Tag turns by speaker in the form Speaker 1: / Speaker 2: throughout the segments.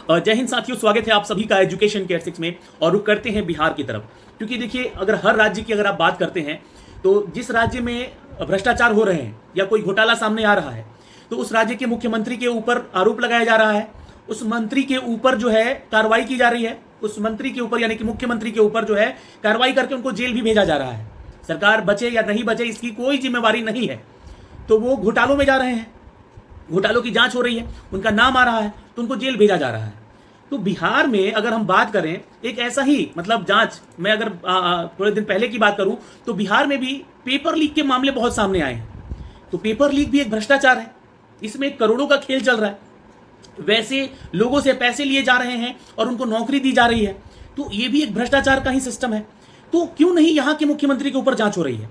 Speaker 1: जय हिंद साथियों, स्वागत है आप सभी का एजुकेशन के 6 में। और रुक करते हैं बिहार की तरफ, क्योंकि देखिए अगर हर राज्य की अगर आप बात करते हैं तो जिस राज्य में भ्रष्टाचार हो रहे हैं या कोई घोटाला सामने आ रहा है तो उस राज्य के मुख्यमंत्री के ऊपर आरोप लगाया जा रहा है, उस मंत्री के ऊपर जो है कार्रवाई की जा रही है, उस मंत्री के ऊपर यानी कि मुख्यमंत्री के ऊपर जो है कार्रवाई करके उनको जेल भी भेजा जा रहा है। सरकार बचे या नहीं बचे इसकी कोई जिम्मेवारी नहीं है, तो वो घोटालों में जा रहे हैं, घोटालों की जांच हो रही है, उनका नाम आ रहा है तो उनको जेल भेजा जा रहा है। तो बिहार में अगर हम बात करें एक ऐसा ही मतलब जांच, मैं अगर थोड़े दिन पहले की बात करूं तो बिहार में भी पेपर लीक के मामले बहुत सामने आए हैं। तो पेपर लीक भी एक भ्रष्टाचार है, इसमें करोड़ों का खेल चल रहा है। वैसे लोगों से पैसे लिए जा रहे हैं और उनको नौकरी दी जा रही है, तो ये भी एक भ्रष्टाचार का ही सिस्टम है। तो क्यों नहीं यहाँ के मुख्यमंत्री के ऊपर जांच हो रही है?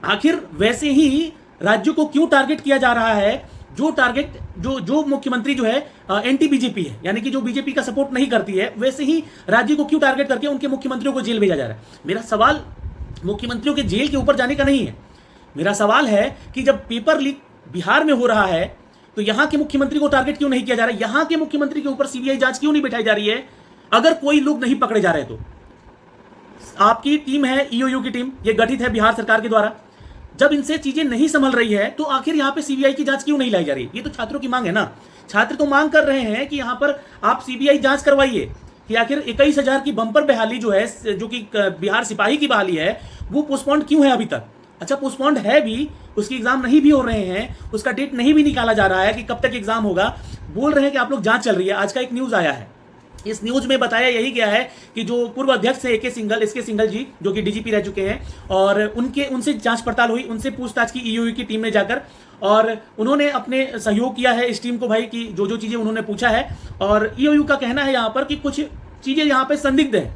Speaker 1: आखिर वैसे ही राज्यों को क्यों टारगेट किया जा रहा है? जो टारगेट जो मुख्यमंत्री जो है एंटी बीजेपी है, यानी कि जो बीजेपी का सपोर्ट नहीं करती है, वैसे ही राज्य को क्यों टारगेट करके उनके मुख्यमंत्रियों को जेल भेजा जा रहा है? मेरा सवाल मुख्यमंत्रियों के जेल के ऊपर जाने का नहीं है, मेरा सवाल है कि जब पेपर लीक बिहार में हो रहा है तो यहां के मुख्यमंत्री को टारगेट क्यों नहीं किया जा रहा है? यहां के मुख्यमंत्री के ऊपर सीबीआई जांच क्यों नहीं बैठाई जा रही है? अगर कोई लोग नहीं पकड़े जा रहे तो आपकी टीम है, ईओयू की टीम, ये गठित है बिहार सरकार के द्वारा, जब इनसे चीजें नहीं संभल रही है तो आखिर यहां पे सीबीआई की जांच क्यों नहीं लाई जा रही? ये तो छात्रों की मांग है ना। छात्र तो मांग कर रहे हैं कि यहां पर आप सीबीआई जांच करवाइए कि आखिर 21,000 की बंपर बहाली जो है, जो कि बिहार सिपाही की बहाली है, वो पोस्टपोन्ड क्यों है अभी तक? अच्छा, पोस्टपोन्ड है भी, उसकी एग्जाम नहीं भी हो रहे हैं, उसका डेट नहीं भी निकाला जा रहा है कि कब तक एग्जाम होगा। बोल रहे हैं कि आप लोग जांच चल रही है। आज का एक न्यूज आया है, इस न्यूज में बताया यही गया है कि जो पूर्व अध्यक्ष है एसके सिंघल जी, जो कि डीजीपी रह चुके हैं, और उनसे जांच पड़ताल हुई, उनसे पूछताछ की ईओयू की टीम ने जाकर, और उन्होंने अपने सहयोग किया है इस टीम को भाई कि जो चीजें उन्होंने पूछा है। और ईओयू का कहना है यहाँ पर कि कुछ चीजें यहाँ पे संदिग्ध है,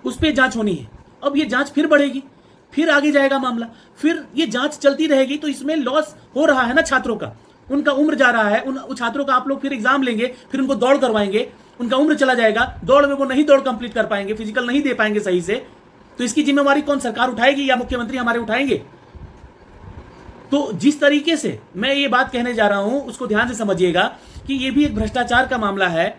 Speaker 1: उस पर जांच होनी है। अब ये जांच फिर बढ़ेगी, फिर आगे जाएगा मामला, फिर ये जांच चलती रहेगी, तो इसमें लॉस हो रहा है ना छात्रों का, उनका उम्र जा रहा है। उन छात्रों का आप लोग फिर एग्जाम लेंगे, फिर उनको दौड़ करवाएंगे, उनका उम्र चला जाएगा, दौड़ में वो नहीं दौड़ कंप्लीट कर पाएंगे, फिजिकल नहीं दे पाएंगे सही से, तो इसकी जिम्मेवारी कौन, सरकार उठाएगी या मुख्यमंत्री हमारे उठाएंगे? तो जिस तरीके से मैं ये बात कहने जा रहा हूं उसको ध्यान से समझिएगा कि ये भी एक भ्रष्टाचार का मामला है।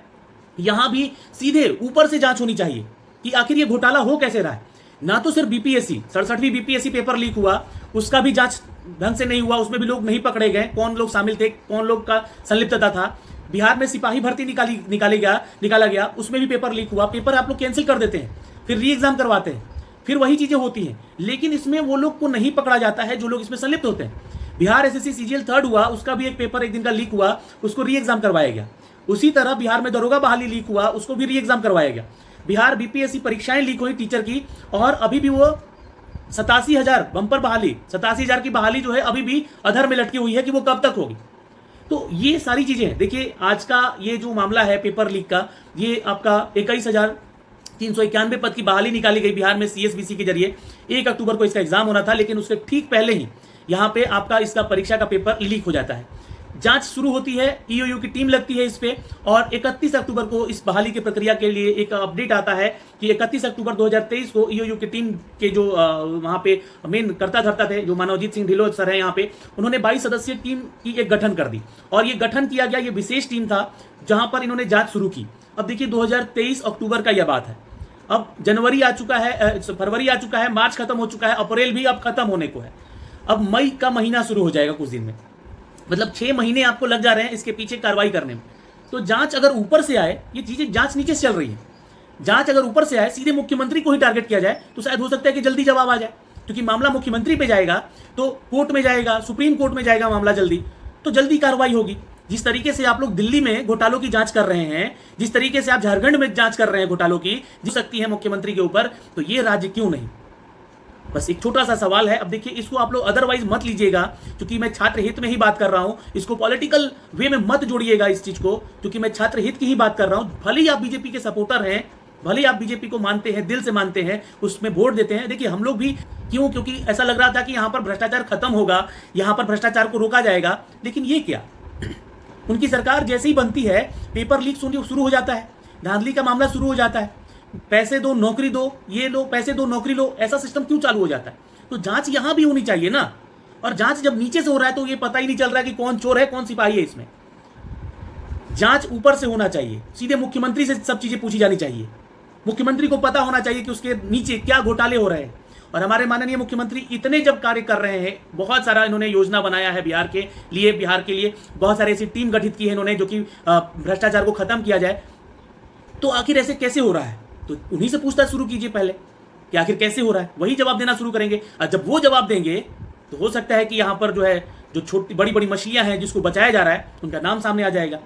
Speaker 1: यहां भी सीधे ऊपर से जांच होनी चाहिए कि आखिर ये घोटाला हो कैसे रहा है। ना तो सिर्फ बीपीएससी 67वीं बीपीएससी पेपर लीक हुआ, उसका भी जांच ढंग से नहीं हुआ, उसमें भी लोग नहीं पकड़े गए, कौन लोग शामिल थे, कौन लोग का संलिप्तता था। बिहार में सिपाही भर्ती निकाला गया, उसमें भी पेपर लीक हुआ। पेपर आप लोग कैंसिल कर देते हैं, फिर री एग्जाम करवाते हैं, फिर वही चीजें होती हैं, लेकिन इसमें वो लोग को नहीं पकड़ा जाता है जो लोग इसमें संलिप्त होते हैं। बिहार एसएससी सीजीएल 3rd हुआ, उसका भी एक पेपर एक दिन का लीक हुआ, उसको री एग्जाम करवाया गया। उसी तरह बिहार में दरोगा बहाली लीक हुआ, उसको भी री एग्जाम करवाया गया। बिहार बीपीएससी परीक्षाएं लीक हुई टीचर की, और अभी भी वो 87,000 बंपर बहाली, 87,000 की बहाली जो है अभी भी अधर में लटकी हुई है कि वो कब तक होगी। तो ये सारी चीजें देखिए, आज का ये जो मामला है पेपर लीक का, ये आपका 21,391 पद की बहाली निकाली गई बिहार में सीएसबीसी के जरिए। 1 अक्टूबर को इसका एग्जाम होना था, लेकिन उसके ठीक पहले ही यहाँ पे आपका इसका परीक्षा का पेपर लीक हो जाता है। जांच शुरू होती है, ईओयू की टीम लगती है इस पे, और 31 अक्टूबर को इस बहाली की प्रक्रिया के लिए एक अपडेट आता है कि 31 अक्टूबर 2023 को ईओयू की टीम के जो वहां पे मेन करता धरता थे, जो मानवजीत सिंह ढिल्लों सर है यहाँ पे, उन्होंने 22 सदस्यीय टीम की एक गठन कर दी, और ये गठन किया गया, ये विशेष टीम था जहां पर इन्होंने जांच शुरू की। अब देखिए 2023 अक्टूबर का यह बात है, अब जनवरी आ चुका है, फरवरी आ चुका है, मार्च खत्म हो चुका है, अप्रैल भी अब खत्म होने को है, अब मई का महीना शुरू हो जाएगा कुछ दिन में, मतलब 6 महीने आपको लग जा रहे हैं इसके पीछे कार्रवाई करने में। तो जांच अगर ऊपर से आए, ये चीजें जांच नीचे से चल रही है, जांच अगर ऊपर से आए, सीधे मुख्यमंत्री को ही टारगेट किया जाए, तो शायद हो सकता है कि जल्दी जवाब आ जाए, क्योंकि मामला मुख्यमंत्री पे जाएगा तो कोर्ट में जाएगा, सुप्रीम कोर्ट में जाएगा मामला जल्दी, तो जल्दी कार्रवाई होगी। जिस तरीके से आप लोग दिल्ली में घोटालों की जांच कर रहे हैं, जिस तरीके से आप झारखंड में जांच कर रहे हैं घोटालों की, जी सकती है मुख्यमंत्री के ऊपर, तो ये राज्य क्यों नहीं? बस एक छोटा सा सवाल है। अब देखिए, इसको आप लोग अदरवाइज मत लीजिएगा, क्योंकि मैं छात्र हित में ही बात कर रहा हूं, इसको पॉलिटिकल वे में मत जोड़िएगा इस चीज को, क्योंकि मैं छात्र हित की ही बात कर रहा हूं। भले ही आप बीजेपी के सपोर्टर हैं, भले ही आप बीजेपी को मानते हैं, दिल से मानते हैं, उसमें वोट देते हैं। देखिए हम लोग भी क्यों, क्योंकि ऐसा लग रहा था कि यहाँ पर भ्रष्टाचार खत्म होगा, यहाँ पर भ्रष्टाचार को रोका जाएगा, लेकिन ये क्या, उनकी सरकार जैसे ही बनती है पेपर लीक शुरू हो जाता है, धांधली का मामला शुरू हो जाता है, पैसे दो नौकरी दो, ये लो पैसे दो नौकरी लो, ऐसा सिस्टम क्यों चालू हो जाता है? तो जांच यहां भी होनी चाहिए ना। और जांच जब नीचे से हो रहा है तो ये पता ही नहीं चल रहा है कि कौन चोर है कौन सिपाही है इसमें। जांच ऊपर से होना चाहिए, सीधे मुख्यमंत्री से सब चीजें पूछी जानी चाहिए। मुख्यमंत्री को पता होना चाहिए कि उसके नीचे क्या घोटाले हो रहे हैं। और हमारे माननीय मुख्यमंत्री इतने जब कार्य कर रहे हैं, बहुत सारा इन्होंने योजना बनाया है बिहार के लिए बहुत सारी ऐसी टीम गठित की है इन्होंने जो कि भ्रष्टाचार को खत्म किया जाए, तो आखिर ऐसे कैसे हो रहा है? तो उन्हीं से पूछताछ शुरू कीजिए पहले कि आखिर कैसे हो रहा है, वही जवाब देना शुरू करेंगे। और जब वो जवाब देंगे तो हो सकता है कि यहाँ पर जो है जो छोटी बड़ी बड़ी मछलियां हैं जिसको बचाया जा रहा है उनका नाम सामने आ जाएगा।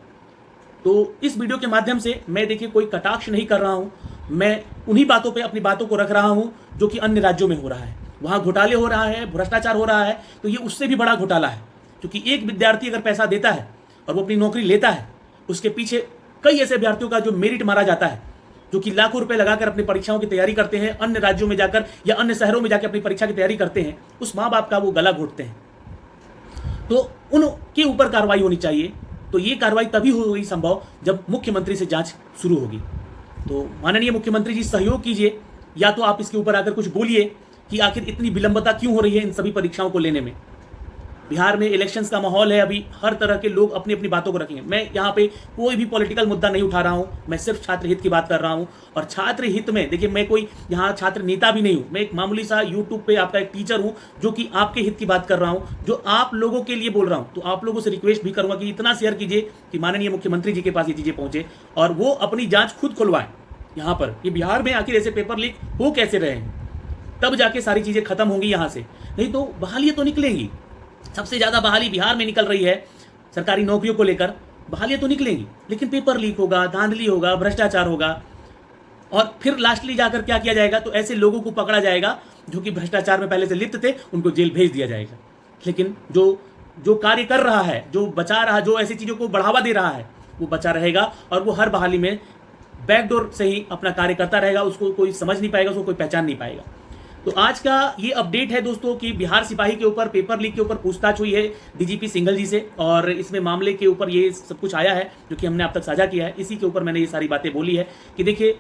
Speaker 1: तो इस वीडियो के माध्यम से मैं देखिए कोई कटाक्ष नहीं कर रहा हूं, मैं उन्हीं बातों पे अपनी बातों को रख रहा हूं जो कि अन्य राज्यों में हो रहा है। वहां घोटाले हो रहा है, भ्रष्टाचार हो रहा है, तो ये उससे भी बड़ा घोटाला है। क्योंकि एक विद्यार्थी अगर पैसा देता है और वो अपनी नौकरी लेता है, उसके पीछे कई ऐसे अभ्यर्थियों का जो मेरिट मारा जाता है, जो कि लाखों रुपए लगाकर अपनी परीक्षाओं की तैयारी करते हैं, अन्य राज्यों में जाकर या अन्य शहरों में जाकर अपनी परीक्षा की तैयारी करते हैं, उस माँ बाप का वो गला घोटते हैं। तो उनके ऊपर कार्रवाई होनी चाहिए। तो ये कार्रवाई तभी होगी संभव जब मुख्यमंत्री से जांच शुरू होगी। तो माननीय मुख्यमंत्री जी सहयोग कीजिए, या तो आप इसके ऊपर आकर कुछ बोलिए कि आखिर इतनी विलंबता क्यों हो रही है इन सभी परीक्षाओं को लेने में। बिहार में इलेक्शंस का माहौल है, अभी हर तरह के लोग अपनी अपनी बातों को रखेंगे। मैं यहाँ पे कोई भी पॉलिटिकल मुद्दा नहीं उठा रहा हूँ, मैं सिर्फ छात्र हित की बात कर रहा हूँ। और छात्र हित में देखिए, मैं कोई यहाँ छात्र नेता भी नहीं हूँ, मैं एक मामूली सा यूट्यूब पे आपका एक टीचर हूँ जो कि आपके हित की बात कर रहा हूँ, जो आप लोगों के लिए बोल रहा हूँ। तो आप लोगों से रिक्वेस्ट भी करूँगा कि इतना शेयर कीजिए कि माननीय मुख्यमंत्री जी के पास ये चीज़ें पहुँचे और वो अपनी जाँच खुद खुलवाएं यहाँ पर कि बिहार में आखिर ऐसे पेपर लीक हो कैसे रहे हैं। तब जाके सारी चीज़ें खत्म होंगी यहाँ से, नहीं तो बहालियाँ तो निकलेंगी। सबसे ज़्यादा बहाली बिहार में निकल रही है सरकारी नौकरियों को लेकर। बहालियाँ तो निकलेंगी, लेकिन पेपर लीक होगा, धांधली होगा, भ्रष्टाचार होगा, और फिर लास्टली जाकर क्या किया जाएगा, तो ऐसे लोगों को पकड़ा जाएगा जो कि भ्रष्टाचार में पहले से लिप्त थे, उनको जेल भेज दिया जाएगा। लेकिन जो कार्य कर रहा है, जो बचा रहा, जो ऐसी चीज़ों को बढ़ावा दे रहा है, वो बचा रहेगा और वो हर बहाली में बैकडोर से ही अपना कार्य करता रहेगा। उसको कोई समझ नहीं पाएगा, उसको कोई पहचान नहीं पाएगा। तो आज का ये अपडेट है दोस्तों कि बिहार सिपाही के ऊपर पेपर लीक के ऊपर पूछताछ हुई है डीजीपी सिंघल जी से, और इसमें मामले के ऊपर ये सब कुछ आया है जो कि हमने अब तक साझा किया है। इसी के ऊपर मैंने ये सारी बातें बोली है कि देखिए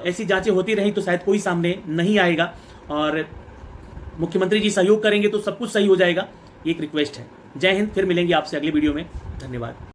Speaker 1: ऐसी जांचें होती रही तो शायद कोई सामने नहीं आएगा, और मुख्यमंत्री जी सहयोग करेंगे तो सब कुछ सही हो जाएगा। ये एक रिक्वेस्ट है। जय हिंद, फिर मिलेंगे आपसे अगले वीडियो में। धन्यवाद।